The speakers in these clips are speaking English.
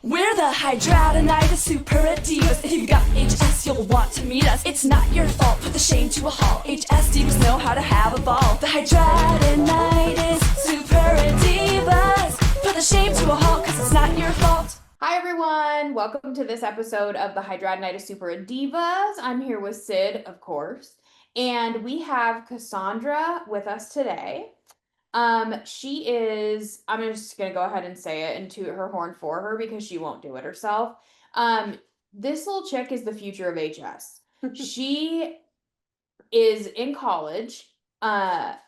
We're the Hidradenitis SuppuraDivas. If you've got HS, you'll want to meet us. It's not your fault, put the shame to a halt. HS divas know how to have a ball. The Hidradenitis SuppuraDivas. Put the shame to a halt, cause it's not your fault. Hi everyone, welcome to this episode of the Hidradenitis SuppuraDivas. I'm here with Cyd, of course, and we have Cassandra with us today. She is, I'm just gonna go ahead and say it and toot her horn for her because she won't do it herself. This little chick is the future of HS. She is in college.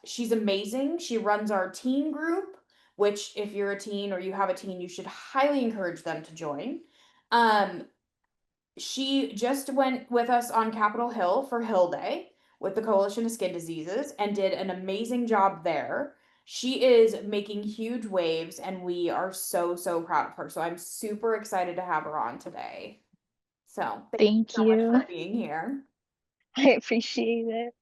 She's amazing. She runs our teen group, which if you're a teen or you have a teen, you should highly encourage them to join. She just went with us on Capitol Hill for Hill Day with the Coalition of Skin Diseases and did an amazing job there. She is making huge waves and we are so proud of her. So I'm super excited to have her on today. So thank you Thank so much you. for being here. I appreciate it.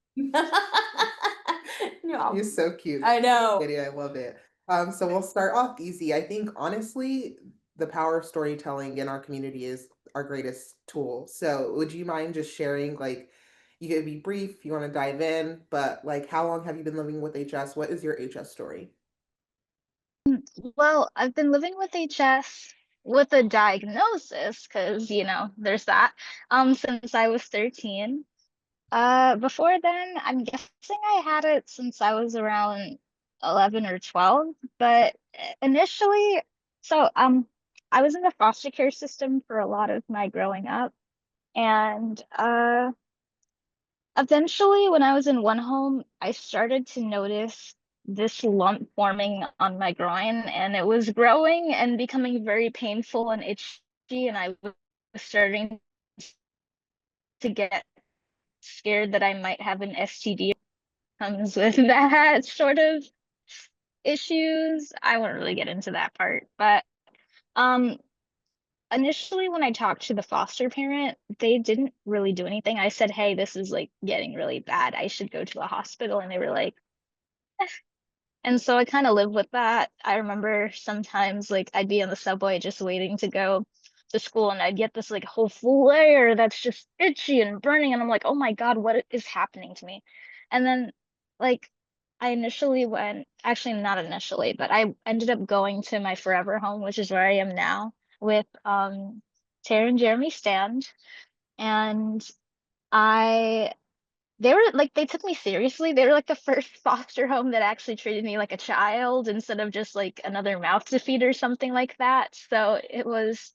No, You're so cute. I know. Video, I love it. So we'll start off easy. I think honestly, the power of storytelling in our community is our greatest tool. So would you mind just sharing, like, you could be brief, you want to dive in, but like, how long have you been living with HS? What is your HS story? Well, I've been living with HS with a diagnosis, because there's that, since I was 13. Before then, I'm guessing I had it since I was around 11 or 12, but initially, so I was in the foster care system for a lot of my growing up, and eventually, when I was in one home, I started to notice this lump forming on my groin, and it was growing and becoming very painful and itchy, and I was starting to get scared that I might have an STD. Comes with that sort of issues. I won't really get into that part, but um initially when I talked to the foster parent, they didn't really do anything. I said, "Hey, this is like getting really bad. I should go to a hospital." And they were like, and so I kind of live with that. I remember sometimes like I'd be on the subway just waiting to go to school and I'd get this like whole flare that's just itchy and burning and I'm like, "Oh my God, what is happening to me?" And then like I initially went, actually not initially, but I ended up going to my forever home, which is where I am now with Tara and Jeremy Stand. And I they were like they took me seriously. They were like the first foster home that actually treated me like a child instead of just like another mouth to feed or something like that. So it was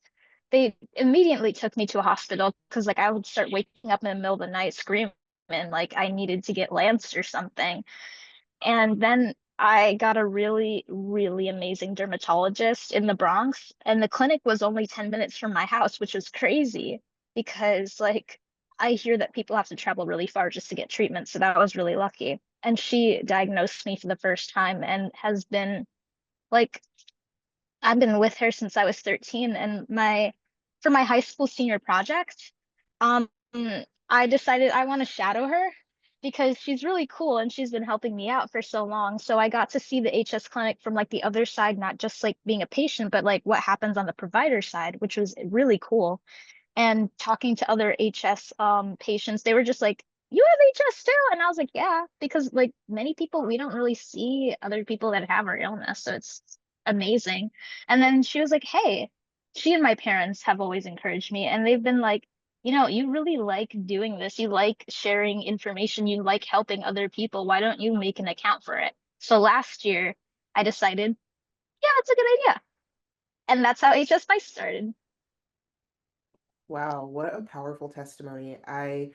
they immediately took me to a hospital because like I would start waking up in the middle of the night screaming like I needed to get lanced or something. And then I got a really amazing dermatologist in the Bronx, and the clinic was only 10 minutes from my house, which was crazy because like I hear that people have to travel really far just to get treatment, so that was really lucky. And she diagnosed me for the first time and has been like I've been with her since I was 13, and my for my high school senior project, um I decided I want to shadow her because she's really cool and she's been helping me out for so long. So I got to see the HS clinic from like the other side, not just like being a patient, but like what happens on the provider side, which was really cool. And talking to other HS patients, they were just like, "You have HS too?" And I was like, "Yeah," because like many people, we don't really see other people that have our illness, so it's amazing. And then she was like, "Hey," she and my parents have always encouraged me, and they've been like, "You really like doing this. You like sharing information. You like helping other people. Why don't you make an account for it?" So last year, I decided, yeah, that's a good idea. And that's how HS Spice started. Wow, what a powerful testimony. I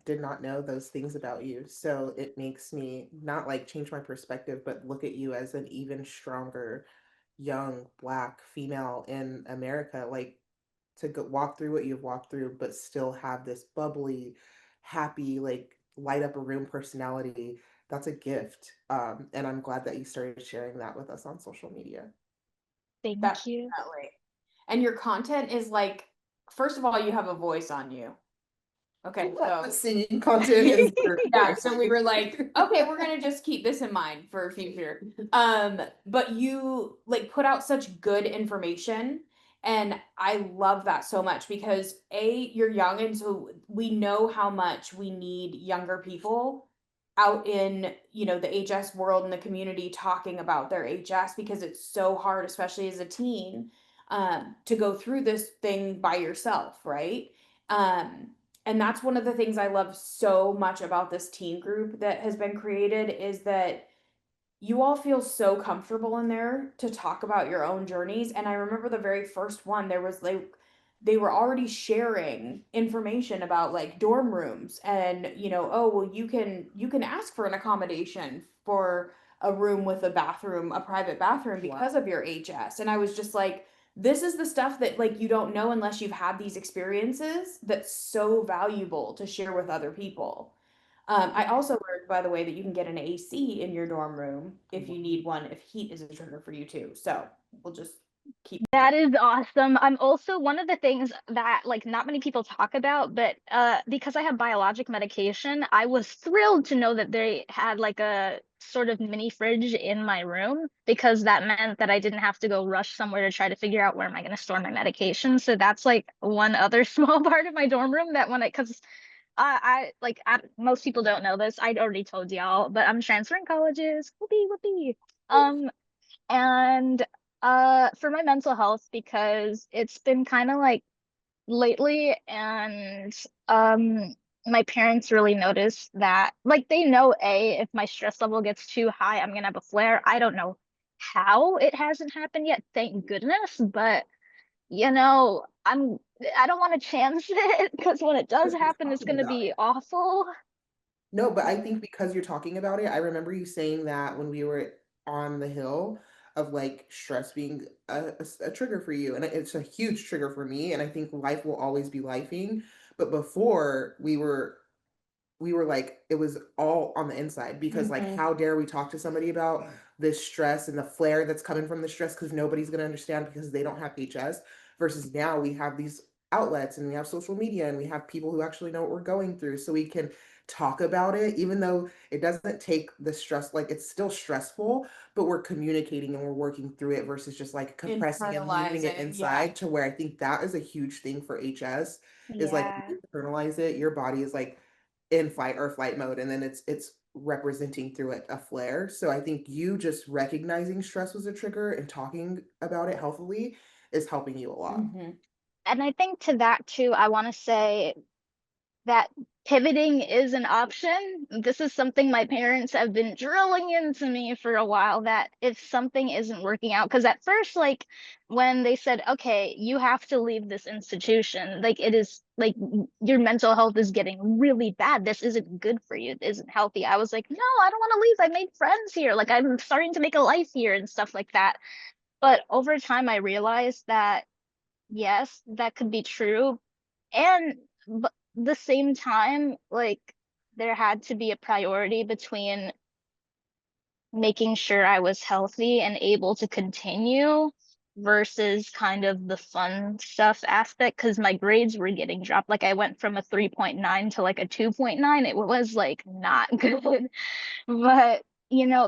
did not know those things about you. So it makes me not like change my perspective, but look at you as an even stronger young Black female in America. Like to go, walk through what you've walked through, but still have this bubbly, happy, like light up a room personality. That's a gift. And I'm glad that you started sharing that with us on social media. Thank you. Definitely. And your content is like, first of all, you have a voice on you. Okay, The so singing content is yeah, so we were like, okay, we're gonna just keep this in mind for future. But you like put out such good information And I love that so much because you're young, and so we know how much we need younger people out in, the HS world and the community talking about their HS, because it's so hard, especially as a teen, to go through this thing by yourself, right? And that's one of the things I love so much about this teen group that has been created, is that you all feel so comfortable in there to talk about your own journeys. And I remember the very first one, there was like, they were already sharing information about like dorm rooms, and oh well, you can ask for an accommodation for a room with a bathroom, a private bathroom, because of your HS. And I was just like, this is the stuff that like you don't know unless you've had these experiences, that's so valuable to share with other people. I also learned, by the way, that you can get an AC in your dorm room if you need one, if heat is a trigger for you too. So we'll just keep That is awesome. I'm also one of the things that like not many people talk about, but because I have biologic medication, I was thrilled to know that they had like a sort of mini fridge in my room, because that meant that I didn't have to go rush somewhere to try to figure out where am I going to store my medication. So that's like one other small part of my dorm room that when because most people don't know this. I'd already told y'all, but I'm transferring colleges. Whoopee whoopee. And for my mental health, because it's been kind of like lately, and my parents really noticed that, like, they know if my stress level gets too high, I'm gonna have a flare. I don't know how it hasn't happened yet, thank goodness, but I don't want to chance it, because when it does Because you're happen, it's talking gonna about be it. awful. No, but I think because you're talking about it, I remember you saying that when we were on the hill, of like stress being a trigger for you. And it's a huge trigger for me. And I think life will always be lifing. But before we were like, it was all on the inside, because like, Mhm. how dare we talk to somebody about this stress and the flare that's coming from the stress, because nobody's going to understand because they don't have HS. Versus now we have these outlets, and we have social media, and we have people who actually know what we're going through, so we can talk about it, even though it doesn't take the stress, like it's still stressful, but we're communicating and we're working through it, versus just like compressing and leaving it Internalizing, yeah. inside. To where I think that is a huge thing for HS, is like, Yeah. when you internalize it, your body is like in fight or flight mode, and then it's representing through it a flare. So I think you just recognizing stress was a trigger and talking about it healthily is helping you a lot. Mhm. And I think to that too, I want to say that pivoting is an option. This is something my parents have been drilling into me for a while, that if something isn't working out, because at first, like when they said, okay, you have to leave this institution, like it is like your mental health is getting really bad. This isn't good for you. It isn't healthy. I was like, no, I don't want to leave. I made friends here. Like I'm starting to make a life here and stuff like that. But over time, I realized that yes, that could be true, and but the same time, like there had to be a priority between making sure I was healthy and able to continue versus kind of the fun stuff aspect, because my grades were getting dropped. Like I went from a 3.9 to like a 2.9. It was like not good. But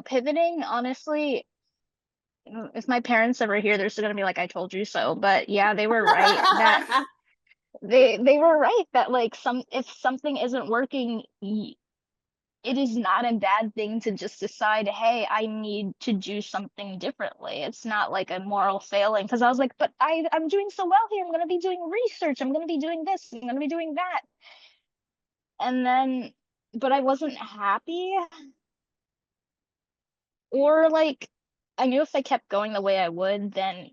pivoting, honestly, if my parents ever hear, they're still gonna be like, I told you so. But yeah, they were right that they were right that like if something isn't working, it is not a bad thing to just decide, hey, I need to do something differently. It's not like a moral failing, because I was like, but I'm doing so well here. I'm going to be doing research. I'm going to be doing this. I'm going to be doing that. And then, but I wasn't happy, or like I knew if I kept going the way I would, then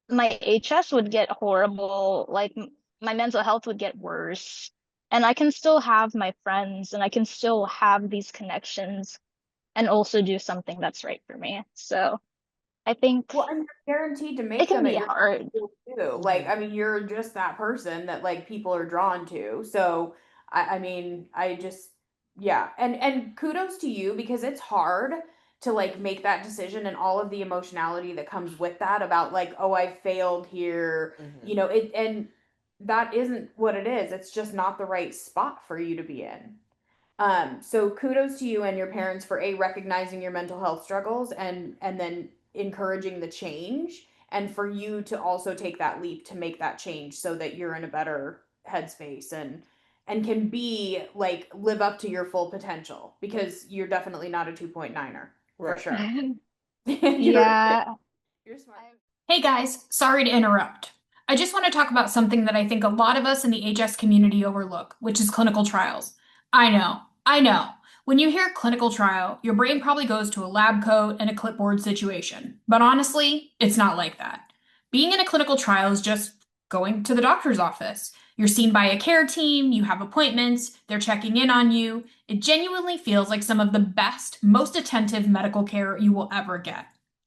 my HS would get horrible. Like my mental health would get worse. And I can still have my friends and I can still have these connections and also do something that's right for me. So I think Well, and you're guaranteed to it make can them be at your hard. school too. Like, I mean, you're just that person that like people are drawn to. So, I mean, I just, yeah, and kudos to you, because it's hard to like make that decision and all of the emotionality that comes with that, about like, oh, I failed here, Mhm. it, and that isn't what it is. It's just not the right spot for you to be in. So kudos to you and your parents for recognizing your mental health struggles, and then encouraging the change and for you to also take that leap to make that change so that you're in a better headspace and can be like live up to your full potential, because you're definitely not a 2.9er for Right. sure. Yeah. You're smart. Hey guys, sorry to interrupt. I just want to talk about something that I think a lot of us in the HS community overlook, which is clinical trials. I know. When you hear clinical trial, your brain probably goes to a lab coat and a clipboard situation. But honestly, it's not like that. Being in a clinical trial is just going to the doctor's office. You're seen by a care team, you have appointments, they're checking in on you. It genuinely feels like some of the best, most attentive medical care you will ever get.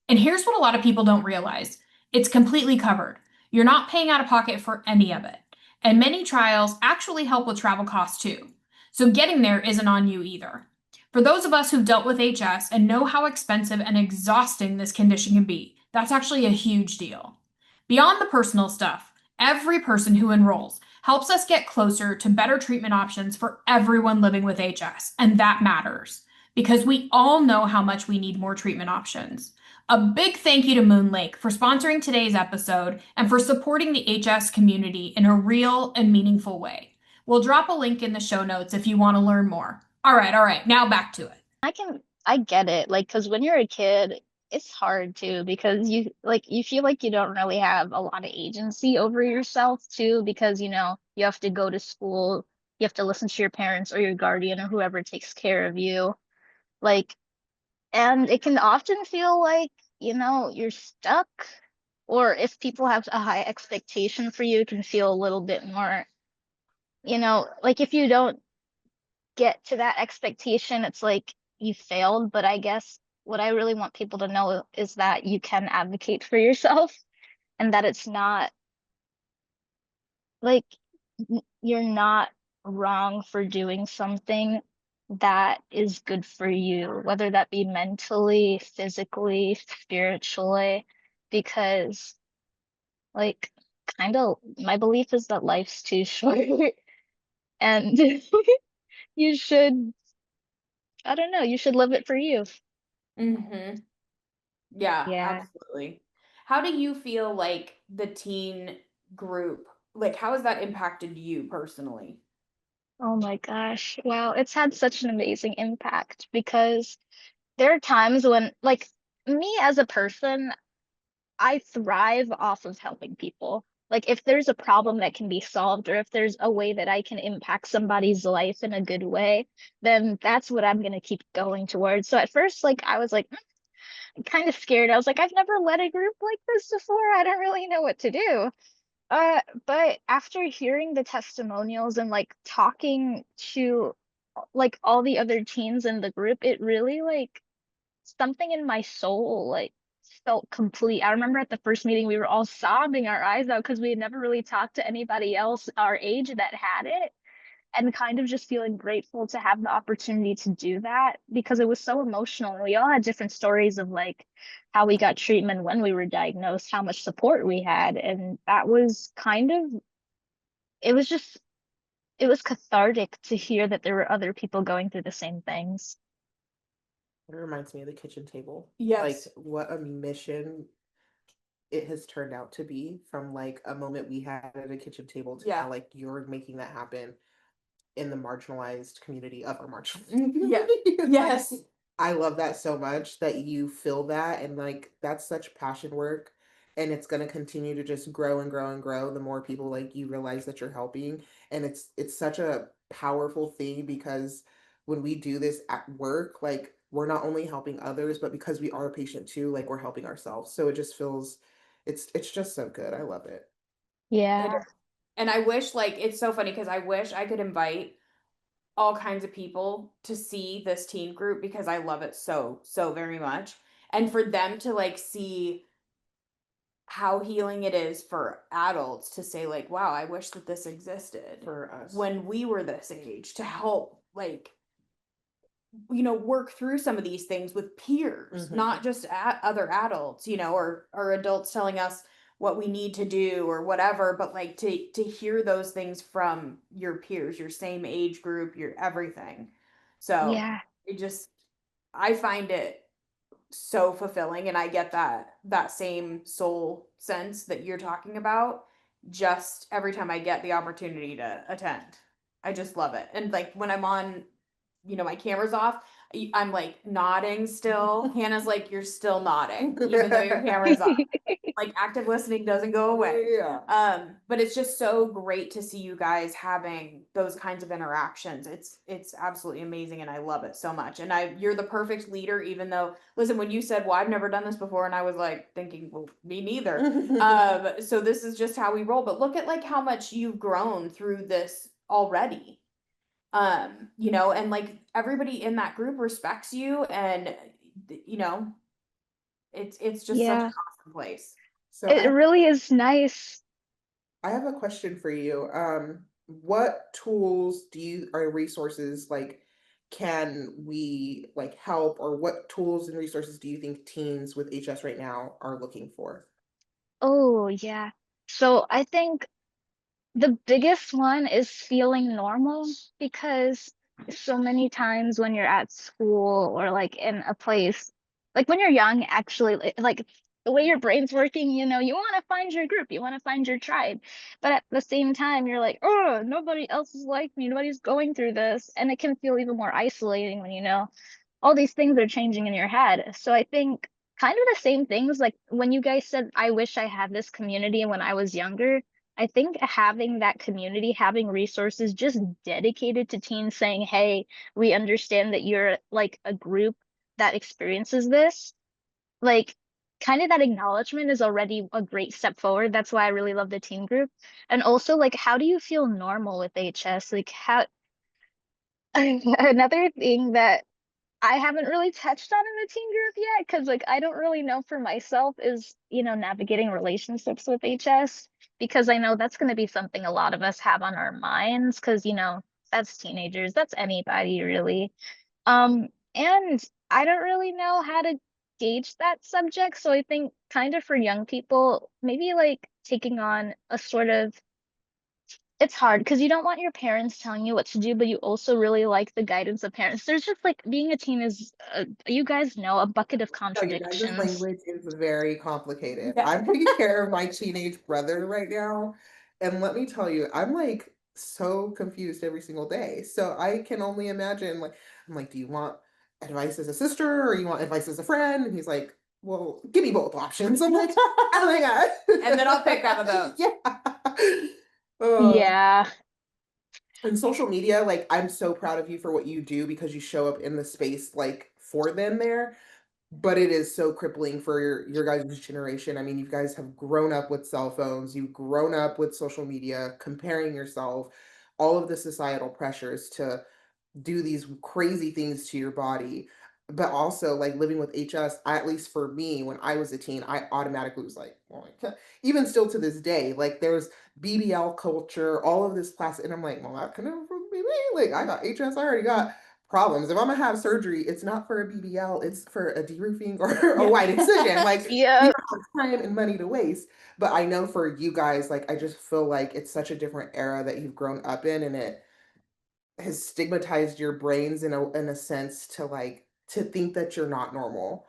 And here's what a lot of people don't realize. It's completely covered. You're not paying out of pocket for any of it. And many trials actually help with travel costs too. So getting there isn't on you either. For those of us who've dealt with HS and know how expensive and exhausting this condition can be, that's actually a huge deal. Beyond the personal stuff, every person who enrolls helps us get closer to better treatment options for everyone living with HS, and that matters because we all know how much we need more treatment options. A big thank you to Moon Lake for sponsoring today's episode and for supporting the HS community in a real and meaningful way. We'll drop a link in the show notes if you want to learn more. All right, now back to it. I get it. Like, because when you're a kid, it's hard too, because you feel like you don't really have a lot of agency over yourself too, because you have to go to school, you have to listen to your parents or your guardian or whoever takes care of you. Like, and it can often feel like, you're stuck, or if people have a high expectation for you, it can feel a little bit more, like if you don't get to that expectation, it's like you failed. But I guess what I really want people to know is that you can advocate for yourself and that it's not like you're not wrong for doing something that is good for you, whether that be mentally, physically, spiritually, because like kind of my belief is that life's too short and you should, I don't know, you should live it for you. Mm-hmm. Yeah, Yeah. absolutely. How do you feel like the teen group, like how has that impacted you personally? Oh my gosh. Wow, it's had such an amazing impact because there are times when, like, me as a person, I thrive off of helping people. Like, if there's a problem that can be solved, or if there's a way that I can impact somebody's life in a good way, then that's what I'm gonna keep going towards. So at first, like, I was like kind of scared. I was like, I've never led a group like this before. I don't really know what to do. But after hearing the testimonials and like talking to like all the other teens in the group, it really like something in my soul like felt complete. I remember at the first meeting we were all sobbing our eyes out because we had never really talked to anybody else our age that had it, and kind of just feeling grateful to have the opportunity to do that because it was so emotional. And we all had different stories of like how we got treatment when we were diagnosed, how much support we had. And that was kind of, it was just, it was cathartic to hear that there were other people going through the same things. It reminds me of the kitchen table. Yes. Like what a mission it has turned out to be from like a moment we had at a kitchen table to Yeah. now like you're making that happen in the marginalized community of our marginalized Yeah. community. Yes. I love that so much that you feel that, and like that's such passion work, and it's going to continue to just grow and grow and grow the more people like you realize that you're helping. And it's such a powerful thing because when we do this at work, like we're not only helping others, but because we are a patient too, like we're helping ourselves. So it just feels it's just so good. I love it. Yeah. And I wish, like, it's so funny because I wish I could invite all kinds of people to see this teen group because I love it so, so very much. And for them to like see how healing it is for adults to say, like, wow, I wish that this existed For us. when we were this age to help, like, work through some of these things with peers, Mhm. not just other adults, or adults telling us what we need to do or whatever, but like to hear those things from your peers, your same age group, your everything. So Yeah. I find it so fulfilling, and I get that same soul sense that you're talking about just every time I get the opportunity to attend. I just love it. And like when I'm on, my camera's off, I'm like nodding still. Hannah's like, you're still nodding, even though your camera's off. Like active listening doesn't go away. Yeah. But it's just so great to see you guys having those kinds of interactions. It's absolutely amazing, and I love it so much. And you're the perfect leader, even though, listen, when you said, well, I've never done this before, and I was like thinking, well, me neither. So this is just how we roll. But look at like how much you've grown through this already. And like everybody in that group respects you, and it's just such a Yeah, awesome place. So it really is nice. I have a question for you. What tools or resources like can we like help, or what tools and resources do you think teens with HS right now are looking for? Oh, yeah. So I think the biggest one is feeling normal, because so many times when you're at school or like in a place, like when you're young, actually, like the way your brain's working, you want to find your group, you want to find your tribe. But at the same time, you're like, oh, nobody else is like me, nobody's going through this. And it can feel even more isolating when all these things are changing in your head. So I think kind of the same things, like when you guys said, I wish I had this community when I was younger. I think having that community, having resources just dedicated to teens saying, hey, we understand that you're like a group that experiences this, like kind of that acknowledgement is already a great step forward. That's why I really love the teen group. And also, like, how do you feel normal with HS? Like, how another thing that I haven't really touched on in the teen group yet, because like I don't really know for myself, is navigating relationships with HS, because I know that's going to be something a lot of us have on our minds, because that's teenagers, that's anybody really. And I don't really know how to gauge that subject, so I think kind of for young people, maybe like taking on a sort of, it's hard because you don't want your parents telling you what to do, but you also really like the guidance of parents. There's just like being a teen is, you guys know, a bucket of Oh, you guys, this contradictions. language is very complicated. Yeah. I'm taking care of my teenage brother right now, and let me tell you, I'm like so confused every single day. So I can only imagine, like, I'm like, do you want advice as a sister, or you want advice as a friend? And he's like, well, give me both options. I'm like, oh my God. And then I'll pick out of those. Yeah. Oh. Yeah, And social media, like, I'm so proud of you for what you do because you show up in the space like for them there, but it is so crippling for your guys' generation. I mean, you guys have grown up with cell phones, you've grown up with social media, comparing yourself, all of the societal pressures to do these crazy things to your body. But also, like living with HS, at least for me, when I was a teen, I automatically was like, well, even still to this day, like there's BBL culture, all of this plastic, and I'm like, well, that can never be me. Like, I got HS, I already got problems. If I'm gonna have surgery, it's not for a BBL, it's for a de-roofing or a white excision. Like, we yeah, don't have time and money to waste. But I know for you guys, like, I just feel like it's such a different era that you've grown up in, and it has stigmatized your brains in a sense to like to think that you're not normal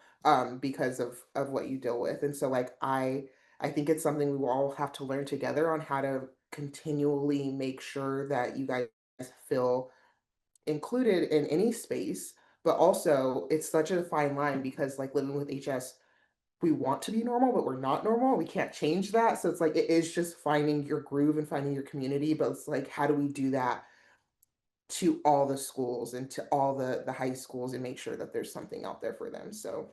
because of what you deal with. And so like I think it's something we will all have to learn together on how to continually make sure that you guys feel included in any space. But also it's such a fine line because like living with HS, we want to be normal, but we're not normal. We can't change that. So it's like it is just finding your groove and finding your community. But it's like, how do we do that to all the schools and to all the high schools and make sure that there's something out there for them? So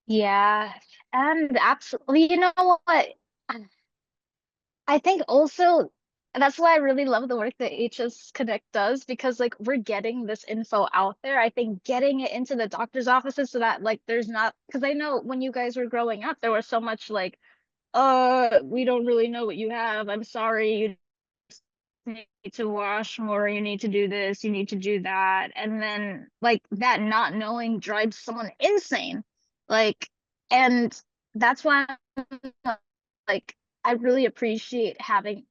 yeah. And absolutely, you know what? I think also that's why I really love the work that HS Connect does, because like we're getting this info out there. I think getting it into the doctor's offices so that like there's not, because I know when you guys were growing up, there was so much like, we don't really know what you have. I'm sorry, you need to wash more, you need to do this, you need to do that. And then like that not knowing drives someone insane. Like, and that's why like I really appreciate having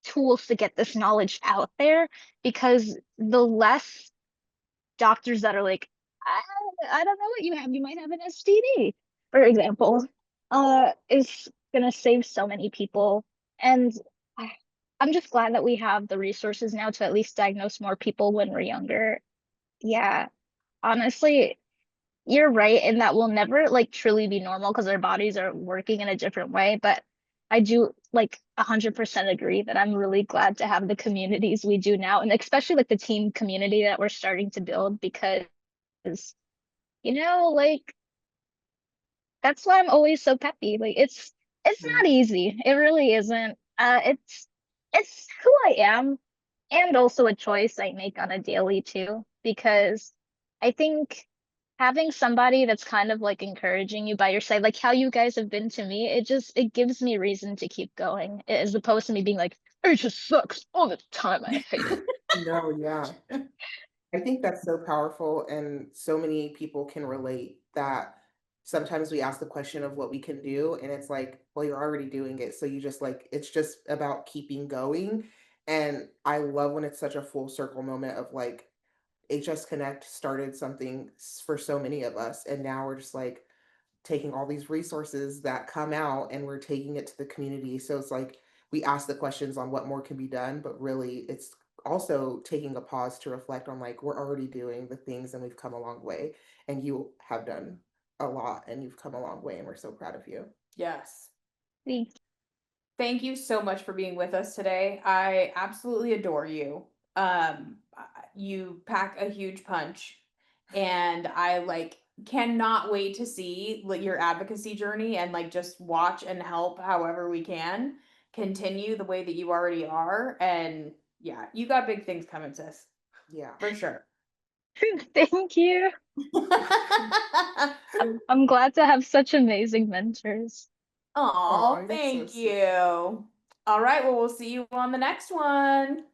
tools to get this knowledge out there, because the less doctors that are like, I don't know what you have. You might have an STD, for example. Is gonna save so many people. And I, I'm just glad that we have the resources now to at least diagnose more people when we're younger. Yeah, honestly, you're right in that we'll never like truly be normal because our bodies are working in a different way. But I do like 100% agree that I'm really glad to have the communities we do now, and especially like the teen community that we're starting to build because like that's why I'm always so peppy. Like it's Mm. not easy. It really isn't. It's who I am and also a choice I make on a daily too, because I think having somebody that's kind of like encouraging you by your side, like how you guys have been to me, it gives me reason to keep going as opposed to me being like, it just sucks all the time. I hate it. No, yeah. I think that's so powerful, and so many people can relate that sometimes we ask the question of what we can do, and it's like, well, you're already doing it. So you just like, it's just about keeping going. And I love when it's such a full circle moment of like, HS Connect started something for so many of us, and now we're just like taking all these resources that come out and we're taking it to the community. So it's like we ask the questions on what more can be done, but really it's also taking a pause to reflect on like we're already doing the things and we've come a long way, and you have done a lot and you've come a long way, and we're so proud of you. Yes. Thank Thank you so much for being with us today. I absolutely adore you. You pack a huge punch, and I like cannot wait to see your advocacy journey and like just watch and help however we can continue the way that you already are. And yeah, you got big things coming, sis, Yeah. for sure. thank you. I'm glad to have such amazing mentors. Oh, Aw, that's so thank sweet. you. All right, well, we'll see you on the next one.